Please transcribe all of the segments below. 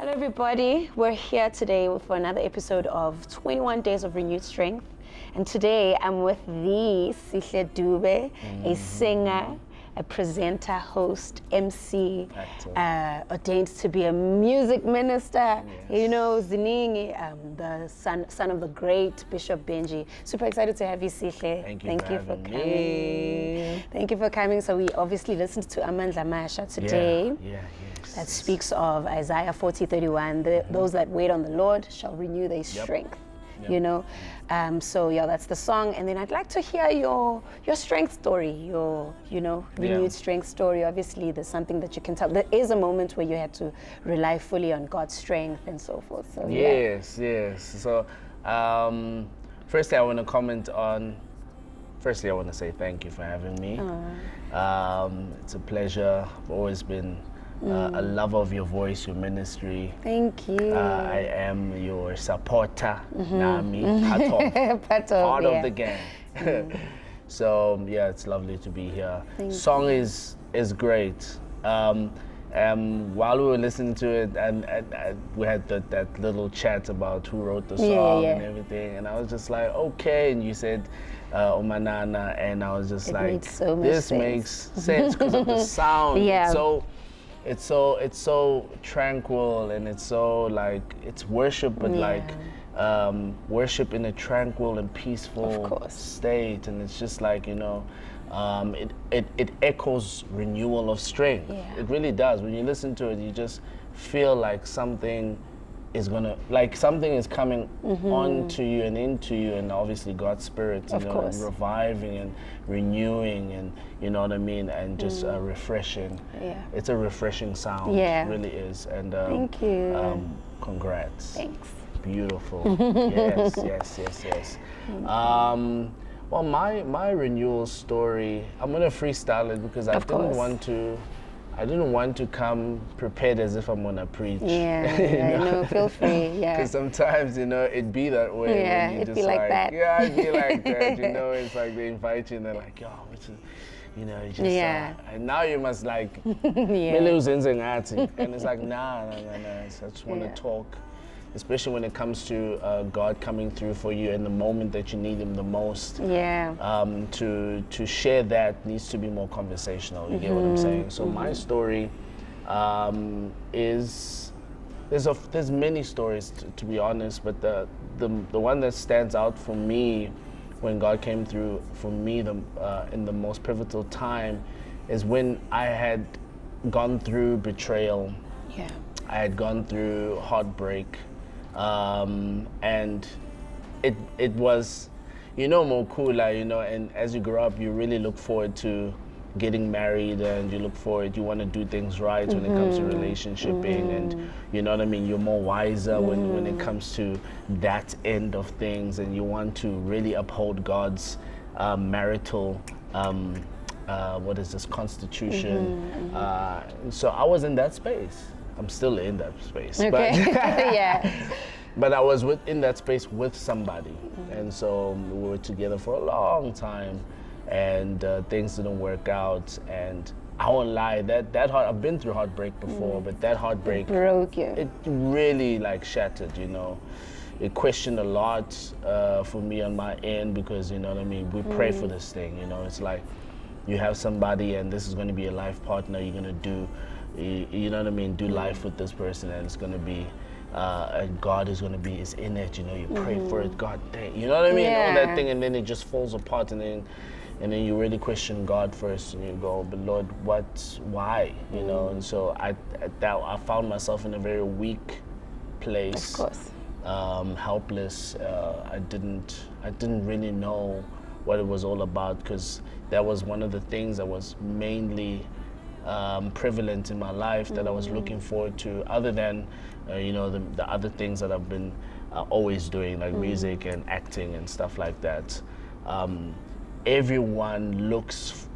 everybody. We're here today for another episode of 21 Days of Renewed Strength. And today I'm with the Sihle Dube, a singer, a presenter, host, MC, ordained to be a music minister. Yes. You know, Ziningi, the son of the great Bishop Benji. Super excited to have you, Sihle. Thank you for coming. me. Thank you for coming. So we obviously listened to Amandla Masha today. Yes. That speaks of Isaiah 40:31. Those that wait on the Lord shall renew their strength. Yep. You know, so yeah, that's the song. And then I'd like to hear your strength story, your renewed strength story. Obviously, there's something that you can tell. There is a moment where you had to rely fully on God's strength and so forth. So yes. So, firstly, I want to comment on. Firstly, I want to say thank you for having me. It's a pleasure. I've always been a lover of your voice, your ministry. Thank you. I am your supporter, Nami, part of the gang. So yeah, it's lovely to be here. Song is great. While we were listening to it, and we had that little chat about who wrote the song and everything, and I was just like, okay. And you said Omanana, and I was just like, this makes sense because of the sound. It's so tranquil, and it's so like it's worship, but like worship in a tranquil and peaceful state, and it's just like it echoes renewal of strength. It really does. When you listen to it, you just feel like something is coming onto you and into you, and obviously God's Spirit, reviving and renewing, and you know what I mean, and just refreshing. It's a refreshing sound. It really is. And thank you. Congrats. Thanks. Beautiful. yes. Well, my renewal story, I'm gonna freestyle it because I didn't want to come prepared as if I'm gonna preach. No, feel free. Because sometimes, it'd be that way. Yeah, when you it'd just be like that. Yeah, it'd be like that. It's like they invite you and they're like, yo, you just, and now you must like, and it's like, nah. I just want to talk. Especially when it comes to God coming through for you in the moment that you need Him the most. To share that needs to be more conversational. You get what I'm saying? So my story is there's many stories to be honest, but the one that stands out for me when God came through for me in the most pivotal time is when I had gone through betrayal. I had gone through heartbreak. And it was, Mokula, and as you grow up, you really look forward to getting married, and you want to do things right when it comes to relationshiping, and you know what I mean, you're more wiser when it comes to that end of things, and you want to really uphold God's marital constitution. So I was in that space. I'm still in that space. But I was in that space with somebody. And so we were together for a long time, and things didn't work out. And I won't lie, I've been through heartbreak before, but that heartbreak broke you. It really shattered, It questioned a lot for me on my end, because, you know what I mean, we pray for this thing, It's like you have somebody and this is going to be a life partner, you're going to do, you know what I mean, do life with this person, and it's going to be, and God is in it, you pray for it, God dang, you know what I mean, all that thing, and then it just falls apart, and then you really question God first, and you go, but Lord, why, and so I found myself in a very weak place, of course, helpless. I didn't really know what it was all about, because that was one of the things that was mainly prevalent in my life that I was looking forward to, other than the other things that I've been always doing, like music and acting and stuff like that. Everyone looks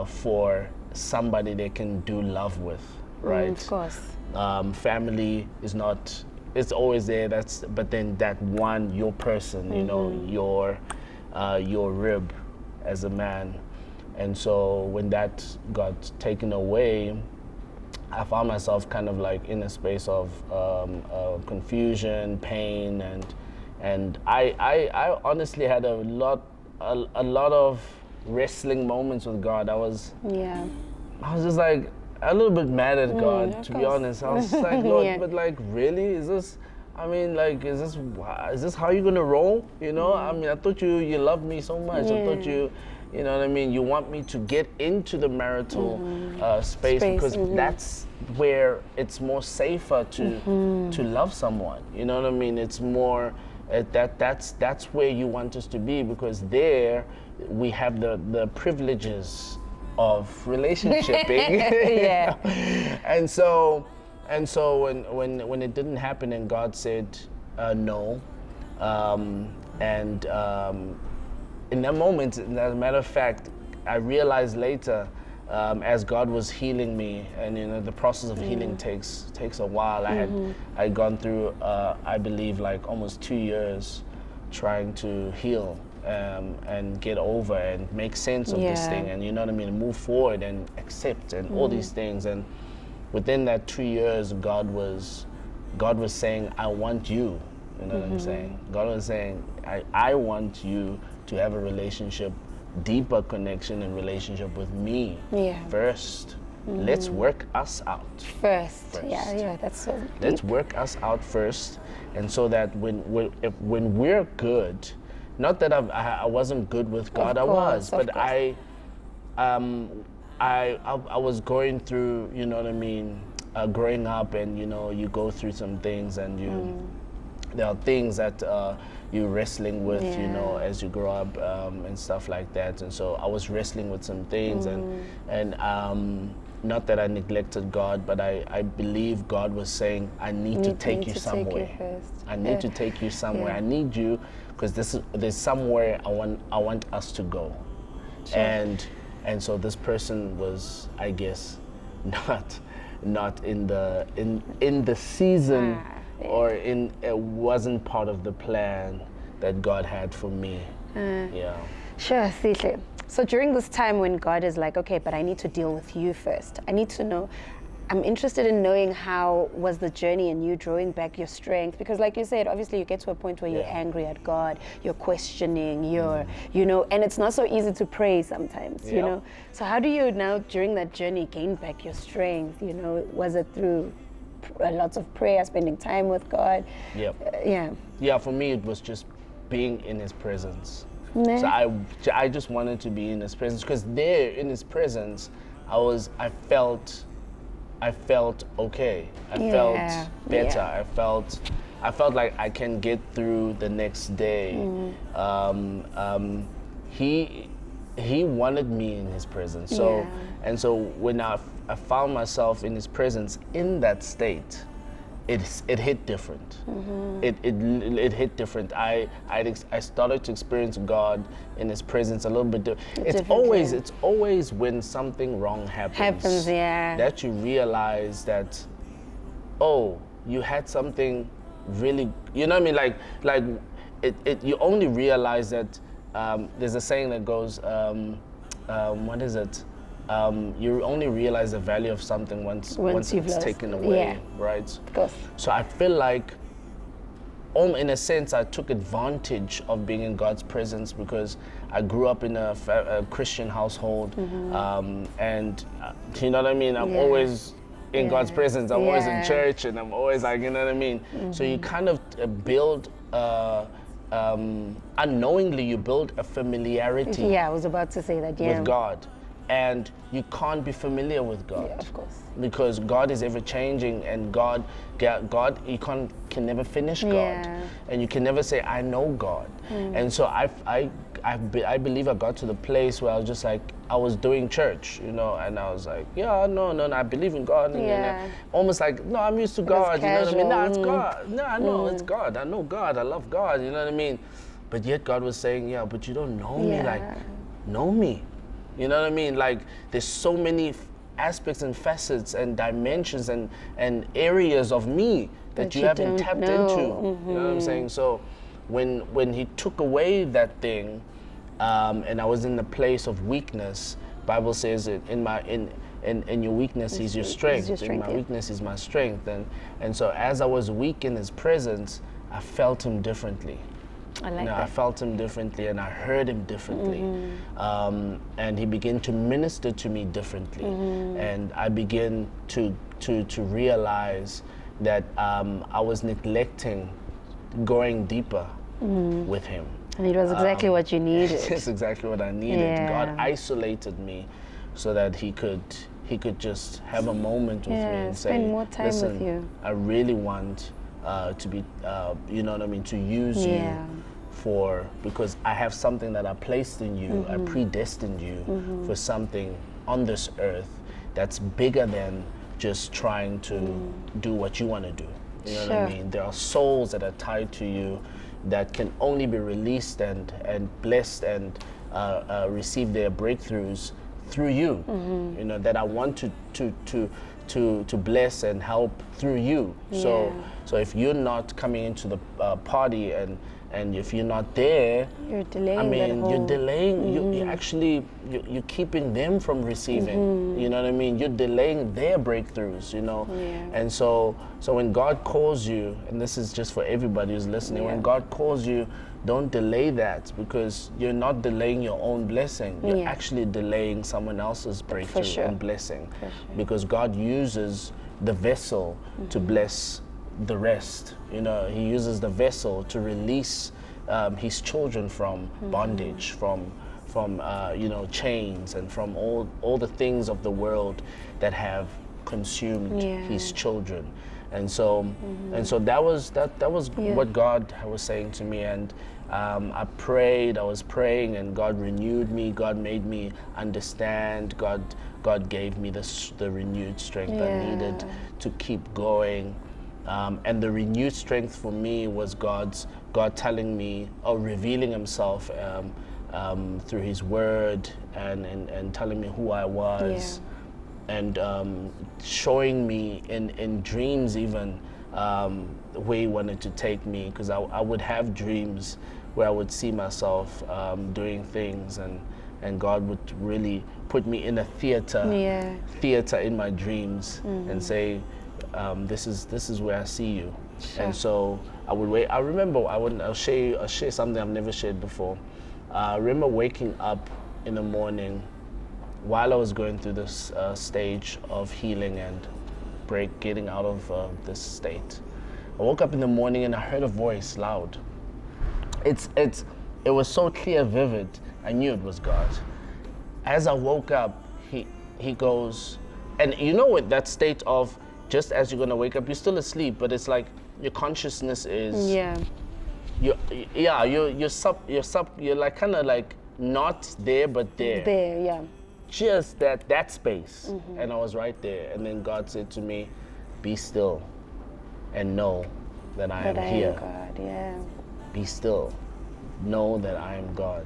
for somebody they can do love with, right? Of course. Family is not, it's always there, but then that one, your person, your rib as a man. And so when that got taken away, I found myself kind of like in a space of confusion, pain, and I honestly had a lot of wrestling moments with God. I was just like a little bit mad at God, to be honest. I was like, Lord, but like, really, is this? I mean, like, is this how you're gonna roll? You know, I mean, I thought you loved me so much. I thought you know what I mean. You want me to get into the marital space because that's where it's more safer to love someone. You know what I mean? It's more that's where you want us to be, because there we have the privileges of relationshiping. And so when it didn't happen and God said no, in that moment, as a matter of fact, I realized later, as God was healing me, and you know the process of healing takes a while. I'd gone through I believe like almost 2 years trying to heal and get over and make sense of this thing, and you know what I mean, move forward and accept and all these things. And within that 2 years, God was saying, I want you. You know what I'm saying? God was saying, I want you to have a relationship, deeper connection and relationship with me first. Let's work us out first. Yeah, that's so deep. Let's work us out first, and so that when we're good, not that I wasn't good with God, I was, but I was going through, you know what I mean, growing up, and you know, you go through some things, and there are things that you're wrestling with, you know, as you grow up and stuff like that. And so I was wrestling with some things, and not that I neglected God, but I believe God was saying, I need to take you somewhere. I need to take you somewhere. I need you, because there's somewhere I want us to go. Sure. And so this person was, I guess, not in the season, or it wasn't part of the plan that God had for me. Sure, Sihle. So during this time when God is like, okay, but I need to deal with you first. I need to know, I'm interested in knowing how was the journey and you drawing back your strength, because like you said, obviously you get to a point where you're angry at God, you're questioning, you know, and it's not so easy to pray sometimes, you know. So how do you now during that journey gain back your strength? You know, was it through lots of prayer, spending time with God? Yeah, for me it was just being in His presence. So I just wanted to be in His presence, because there in His presence I felt okay. I felt better. I felt like I can get through the next day. He wanted me in His presence. So and so when I found myself in His presence in that state, it hit different. It hit different. I started to experience God in His presence a little bit different. It's always when something wrong happens that you realize that, oh, you had something really, you know what I mean, like you only realize that there's a saying that goes, what is it? You only realize the value of something once it's taken away, right? Of course. So I feel like, in a sense, I took advantage of being in God's presence, because I grew up in a Christian household, and you know what I mean? I'm always in God's presence. I'm always in church, and I'm always like, you know what I mean? So you kind of build unknowingly, you build a familiarity. Yeah, I was about to say that. With God. And you can't be familiar with God. Yeah, of course. Because God is ever changing, and God, you can never finish God, and you can never say I know God. And so I believe I got to the place where I was just like, I was doing church, you know, and I was like, no, I believe in God. And almost like, no, I'm used to God. You know what I mean? No, it's God. No, I know it's God. I know God. I love God. You know what I mean? But yet God was saying, but you don't know me. Like, know me. You know what I mean? Like, there's so many aspects and facets and dimensions and areas of me that you haven't tapped into. You know what I'm saying? So when He took away that thing, and I was in the place of weakness, Bible says it and your weakness is your strength. And my weakness is my strength. And so as I was weak in his presence, I felt him differently. I like that. I felt him differently, and I heard him differently. And he began to minister to me differently. And I began to realize that I was neglecting going deeper with him. And it was exactly what you needed. It's exactly what I needed. Yeah. God isolated me so that he could just have a moment with me and spend say, more time listen, with you. I really want to be, you know what I mean, to use you because I have something that I placed in you, I predestined you for something on this earth that's bigger than just trying to do what you want to do. You know what I mean? There are souls that are tied to you that can only be released and blessed and receive their breakthroughs through you. You know, that I want to bless and help through you. So if you're not coming into the party and if you're not there, you're delaying. I mean, you're delaying. You're actually you're keeping them from receiving. You know what I mean? You're delaying their breakthroughs. You know, and so when God calls you, and this is just for everybody who's listening, when God calls you, don't delay that, because you're not delaying your own blessing. You're actually delaying someone else's breakthrough and blessing, because God uses the vessel to bless the rest. You know, he uses the vessel to release his children from bondage, from you know, chains, and from all the things of the world that have consumed his children. And so that was what God was saying to me. And I was praying, and God renewed me. God made me understand. God gave me the renewed strength I needed to keep going. And the renewed strength for me was God telling me, or revealing himself through his word, and telling me who I was, and showing me in dreams even where he wanted to take me, because I would have dreams where I would see myself doing things, and God would really put me in a theater in my dreams and say, this is where I see you. And so I would wait. I remember I'll share something I've never shared before. I remember waking up in the morning while I was going through this stage of healing and getting out of this state. I woke up in the morning and I heard a voice loud. It was so clear, vivid. I knew it was God. As I woke up, he goes, and you know, with that state of, just as you're gonna wake up, you're still asleep, but it's like your consciousness is you're like kind of like not there but there. Just that space. And I was right there, and then God said to me, be still and know that I am here. God, be still, know that I am God.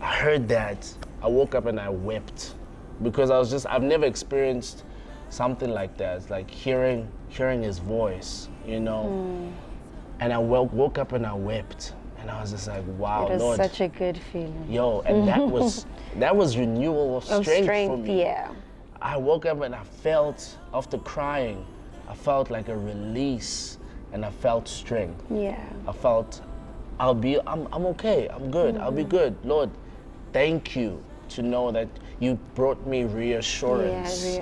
I heard that. I woke up and I wept, because I've never experienced something like that. It's like hearing his voice, you know. And I woke up and I wept, and I was just like, wow, it was Lord, such a good feeling. And that was renewal of strength for me. I woke up and I felt, after crying, I felt like a release, and I felt strength. I felt I'm okay, I'm good, I'll be good. Lord, thank you to know that you brought me reassurance.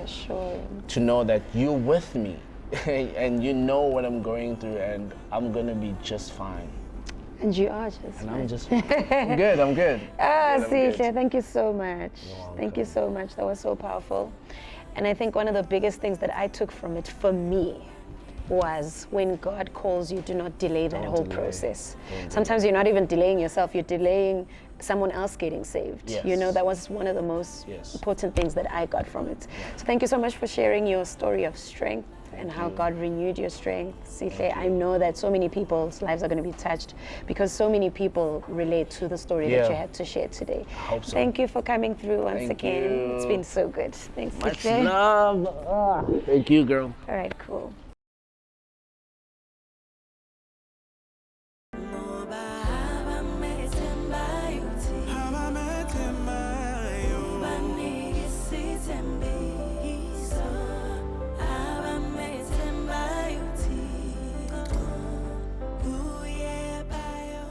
To know that you're with me and you know what I'm going through, and I'm gonna be just fine. And you are just fine. I'm just fine. I'm good. Sihle, thank you so much. Thank you so much. That was so powerful. And I think one of the biggest things that I took from it, for me, was when God calls you, do not delay that whole process. Sometimes you're not even delaying yourself, you're delaying someone else getting saved. You know, that was one of the most important things that I got from it. So thank you so much for sharing your story of strength and how God renewed your strength. Sihle, I know that so many people's lives are going to be touched, because so many people relate to the story that you had to share today. I hope so. Thank you for coming through once again. You. It's been so good. Thanks, Much Sihle. love. Thank you, girl. All right, cool.